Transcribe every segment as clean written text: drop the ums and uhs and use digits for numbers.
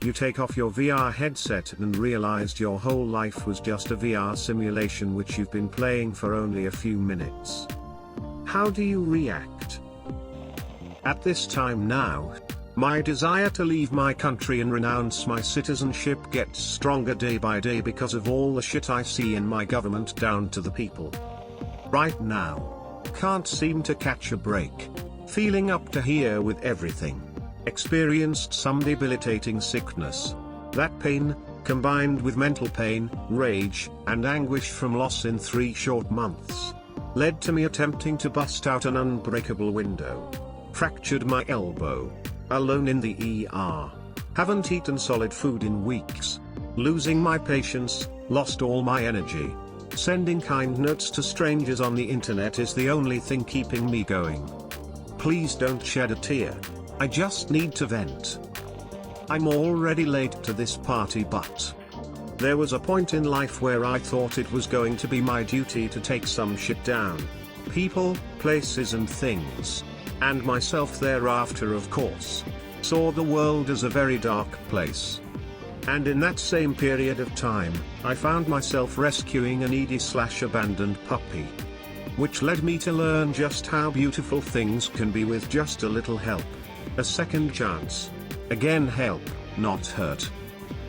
you take off your VR headset and realized your whole life was just a VR simulation which you've been playing for only a few minutes? How do you react? At this time now, my desire to leave my country and renounce my citizenship gets stronger day by day because of all the shit I see in my government down to the people. Right now, can't seem to catch a break. Feeling up to here with everything. Experienced some debilitating sickness. That pain, combined with mental pain, rage, and anguish from loss in 3 short months, led to me attempting to bust out an unbreakable window. Fractured my elbow. Alone in the ER. Haven't eaten solid food in weeks. Losing my patience, lost all my energy. Sending kind notes to strangers on the internet is the only thing keeping me going. Please don't shed a tear. I just need to vent. I'm already late to this party, but there was a point in life where I thought it was going to be my duty to take some shit down. People, places and things. And myself thereafter, of course. Saw the world as a very dark place. And in that same period of time, I found myself rescuing a needy/abandoned puppy. Which led me to learn just how beautiful things can be with just a little help. A second chance. Again, help, not hurt.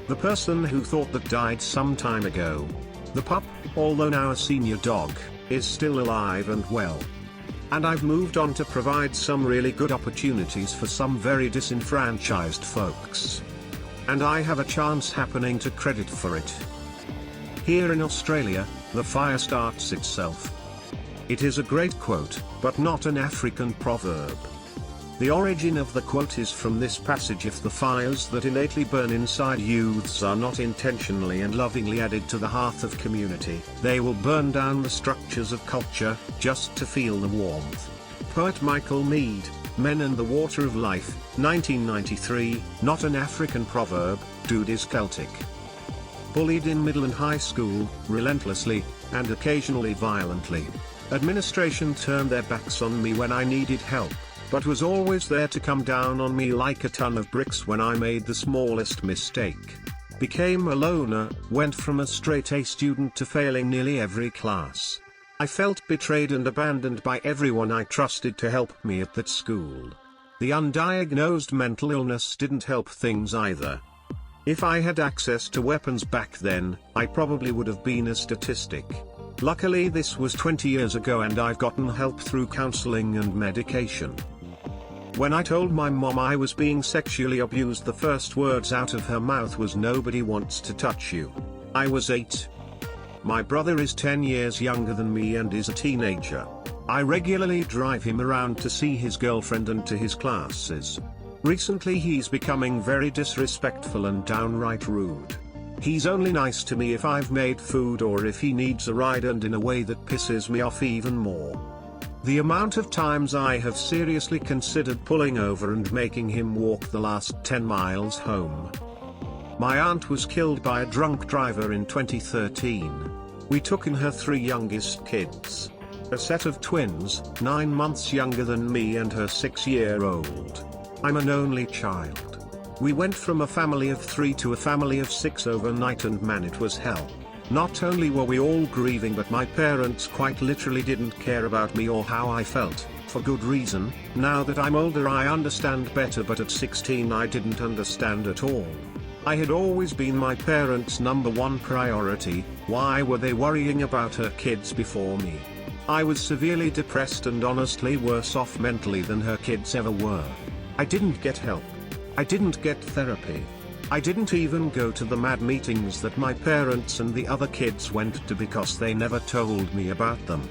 The person who thought that died some time ago. The pup, although now a senior dog, is still alive and well. And I've moved on to provide some really good opportunities for some very disenfranchised folks. And I have a chance happening to credit for it. Here in Australia, the fire starts itself. It is a great quote, but not an African proverb. The origin of the quote is from this passage: if the fires that innately burn inside youths are not intentionally and lovingly added to the hearth of community, they will burn down the structures of culture, just to feel the warmth. Poet Michael Meade, Men and the Water of Life, 1993, not an African proverb, dude is Celtic. Bullied in middle and high school, relentlessly, and occasionally violently. Administration turned their backs on me when I needed help, but was always there to come down on me like a ton of bricks when I made the smallest mistake. Became a loner, went from a straight-A student to failing nearly every class. I felt betrayed and abandoned by everyone I trusted to help me at that school. The undiagnosed mental illness didn't help things either. If I had access to weapons back then, I probably would have been a statistic. Luckily this was 20 years ago and I've gotten help through counseling and medication. When I told my mom I was being sexually abused, the first words out of her mouth was, "Nobody wants to touch you." I was 8. My brother is 10 years younger than me and is a teenager. I regularly drive him around to see his girlfriend and to his classes. Recently he's becoming very disrespectful and downright rude. He's only nice to me if I've made food or if he needs a ride, and in a way that pisses me off even more. The amount of times I have seriously considered pulling over and making him walk the last 10 miles home. My aunt was killed by a drunk driver in 2013. We took in her 3 youngest kids. A set of twins, 9 months younger than me, and her 6-year-old. I'm an only child. We went from a family of 3 to a family of 6 overnight, and man, it was hell. Not only were we all grieving, but my parents quite literally didn't care about me or how I felt, for good reason. Now that I'm older I understand better, but at 16 I didn't understand at all. I had always been my parents' number 1 priority. Why were they worrying about her kids before me? I was severely depressed and honestly worse off mentally than her kids ever were. I didn't get help. I didn't get therapy. I didn't even go to the mad meetings that my parents and the other kids went to because they never told me about them.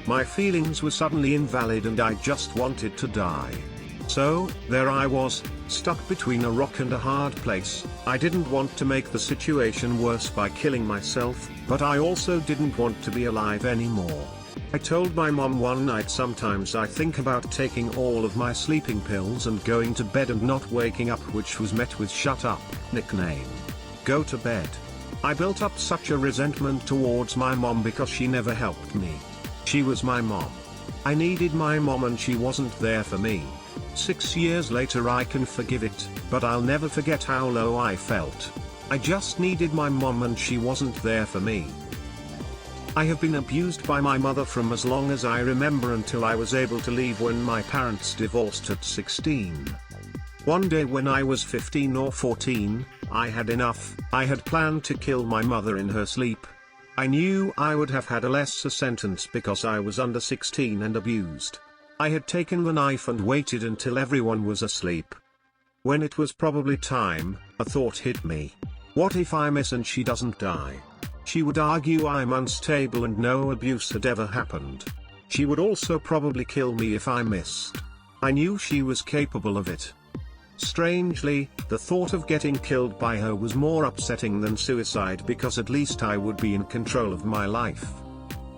My feelings were suddenly invalid and I just wanted to die. So, there I was, stuck between a rock and a hard place. I didn't want to make the situation worse by killing myself, but I also didn't want to be alive anymore. I told my mom one night, sometimes I think about taking all of my sleeping pills and going to bed and not waking up, which was met with "shut up, nickname. Go to bed." I built up such a resentment towards my mom because she never helped me. She was my mom. I needed my mom and she wasn't there for me. 6 years later I can forgive it, but I'll never forget how low I felt. I just needed my mom and she wasn't there for me. I have been abused by my mother from as long as I remember until I was able to leave when my parents divorced at 16. One day when I was 15 or 14, I had enough. I had planned to kill my mother in her sleep. I knew I would have had a lesser sentence because I was under 16 and abused. I had taken the knife and waited until everyone was asleep. When it was probably time, a thought hit me. What if I miss and she doesn't die? She would argue I'm unstable and no abuse had ever happened. She would also probably kill me if I missed. I knew she was capable of it. Strangely, the thought of getting killed by her was more upsetting than suicide because at least I would be in control of my life.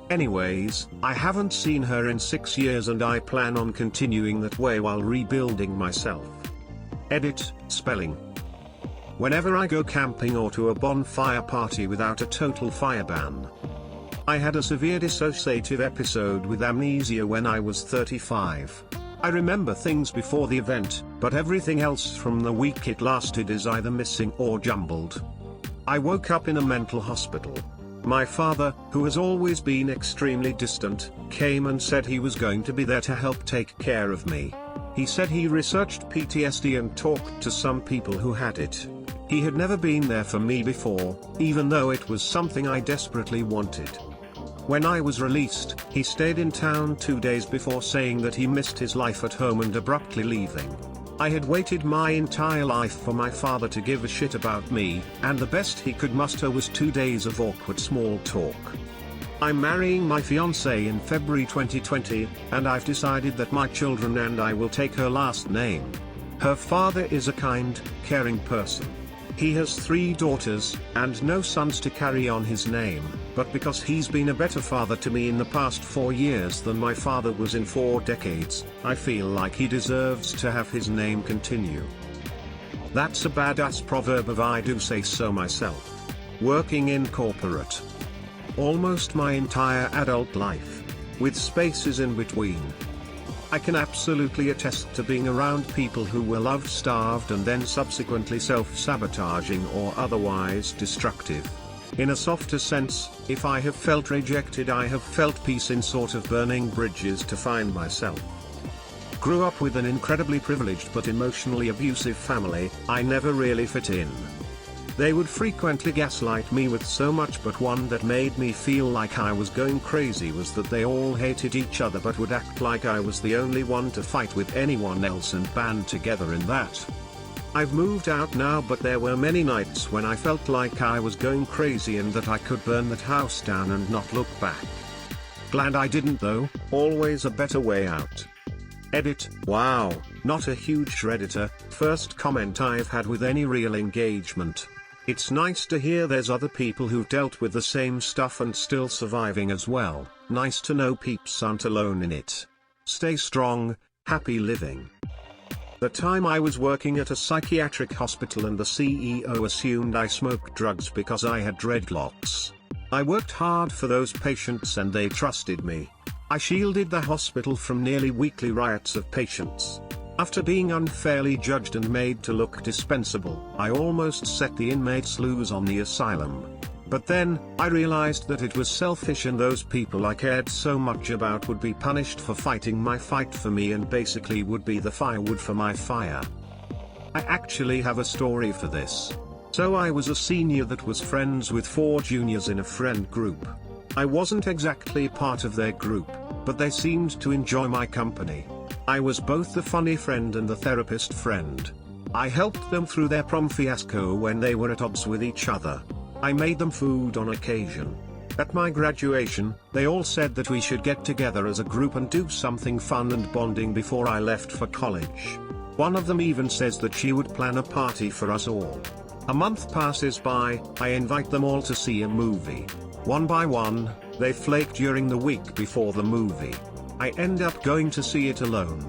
Anyways, I haven't seen her in 6 years and I plan on continuing that way while rebuilding myself. Edit, spelling. Whenever I go camping or to a bonfire party without a total fire ban. I had a severe dissociative episode with amnesia when I was 35. I remember things before the event, but everything else from the week it lasted is either missing or jumbled. I woke up in a mental hospital. My father, who has always been extremely distant, came and said he was going to be there to help take care of me. He said he researched PTSD and talked to some people who had it. He had never been there for me before, even though it was something I desperately wanted. When I was released, he stayed in town 2 days before saying that he missed his life at home and abruptly leaving. I had waited my entire life for my father to give a shit about me, and the best he could muster was 2 days of awkward small talk. I'm marrying my fiancée in February 2020, and I've decided that my children and I will take her last name. Her father is a kind, caring person. He has 3 daughters, and no sons to carry on his name, but because he's been a better father to me in the past 4 years than my father was in 4 decades, I feel like he deserves to have his name continue. That's a badass proverb if I do say so myself. Working in corporate. Almost my entire adult life. With spaces in between. I can absolutely attest to being around people who were love-starved and then subsequently self-sabotaging or otherwise destructive. In a softer sense, if I have felt rejected, I have felt peace in sort of burning bridges to find myself. Grew up with an incredibly privileged but emotionally abusive family. I never really fit in. They would frequently gaslight me with so much, but one that made me feel like I was going crazy was that they all hated each other but would act like I was the only one to fight with anyone else and band together in that. I've moved out now, but there were many nights when I felt like I was going crazy and that I could burn that house down and not look back. Glad I didn't though, always a better way out. Edit, wow, not a huge Redditor, first comment I've had with any real engagement. It's nice to hear there's other people who've dealt with the same stuff and still surviving as well. Nice to know peeps aren't alone in it. Stay strong, happy living. The time I was working at a psychiatric hospital and the CEO assumed I smoked drugs because I had dreadlocks. I worked hard for those patients and they trusted me. I shielded the hospital from nearly weekly riots of patients. After being unfairly judged and made to look dispensable, I almost set the inmates loose on the asylum. But then, I realized that it was selfish and those people I cared so much about would be punished for fighting my fight for me and basically would be the firewood for my fire. I actually have a story for this. So I was a senior that was friends with 4 juniors in a friend group. I wasn't exactly part of their group, but they seemed to enjoy my company. I was both the funny friend and the therapist friend. I helped them through their prom fiasco when they were at odds with each other. I made them food on occasion. At my graduation, they all said that we should get together as a group and do something fun and bonding before I left for college. One of them even says that she would plan a party for us all. A month passes by, I invite them all to see a movie. One by one, they flake during the week before the movie. I end up going to see it alone.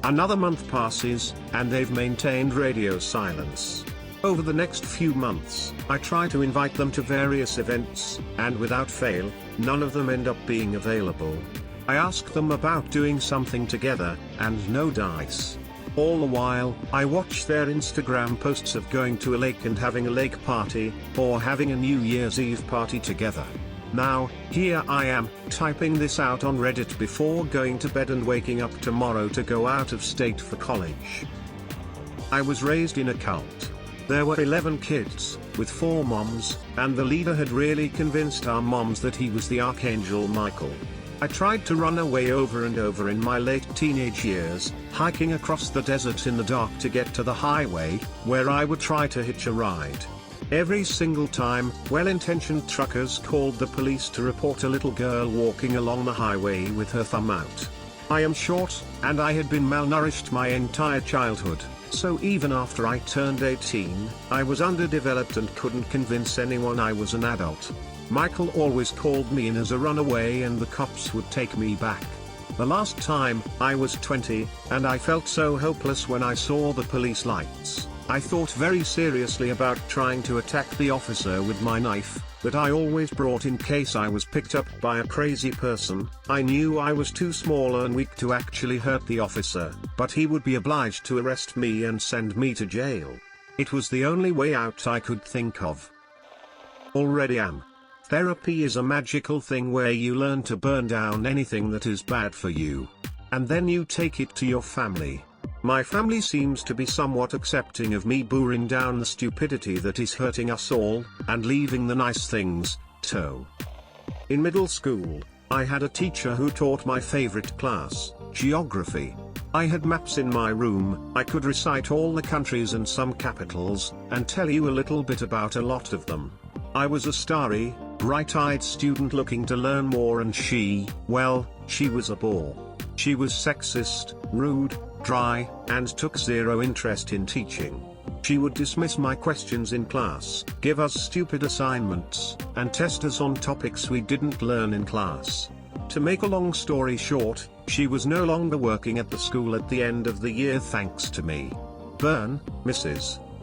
Another month passes, and they've maintained radio silence. Over the next few months, I try to invite them to various events, and without fail, none of them end up being available. I ask them about doing something together, and no dice. All the while, I watch their Instagram posts of going to a lake and having a lake party, or having a New Year's Eve party together. Now, here I am, typing this out on Reddit before going to bed and waking up tomorrow to go out of state for college. I was raised in a cult. There were 11 kids, with 4 moms, and the leader had really convinced our moms that he was the Archangel Michael. I tried to run away over and over in my late teenage years, hiking across the desert in the dark to get to the highway, where I would try to hitch a ride. Every single time, well-intentioned truckers called the police to report a little girl walking along the highway with her thumb out. I am short, and I had been malnourished my entire childhood, so even after I turned 18, I was underdeveloped and couldn't convince anyone I was an adult. Michael always called me in as a runaway and the cops would take me back. The last time, I was 20, and I felt so hopeless when I saw the police lights. I thought very seriously about trying to attack the officer with my knife, that I always brought in case I was picked up by a crazy person. I knew I was too small and weak to actually hurt the officer, but he would be obliged to arrest me and send me to jail. It was the only way out I could think of. Already am. Therapy is a magical thing where you learn to burn down anything that is bad for you. And then you take it to your family. My family seems to be somewhat accepting of me burning down the stupidity that is hurting us all, and leaving the nice things, too. In middle school, I had a teacher who taught my favorite class, geography. I had maps in my room, I could recite all the countries and some capitals, and tell you a little bit about a lot of them. I was a starry, bright-eyed student looking to learn more, and she was a bore. She was sexist, rude, dry, and took zero interest in teaching. She would dismiss my questions in class, give us stupid assignments, and test us on topics we didn't learn in class. To make a long story short, she was no longer working at the school at the end of the year thanks to me. Burn, Mrs. /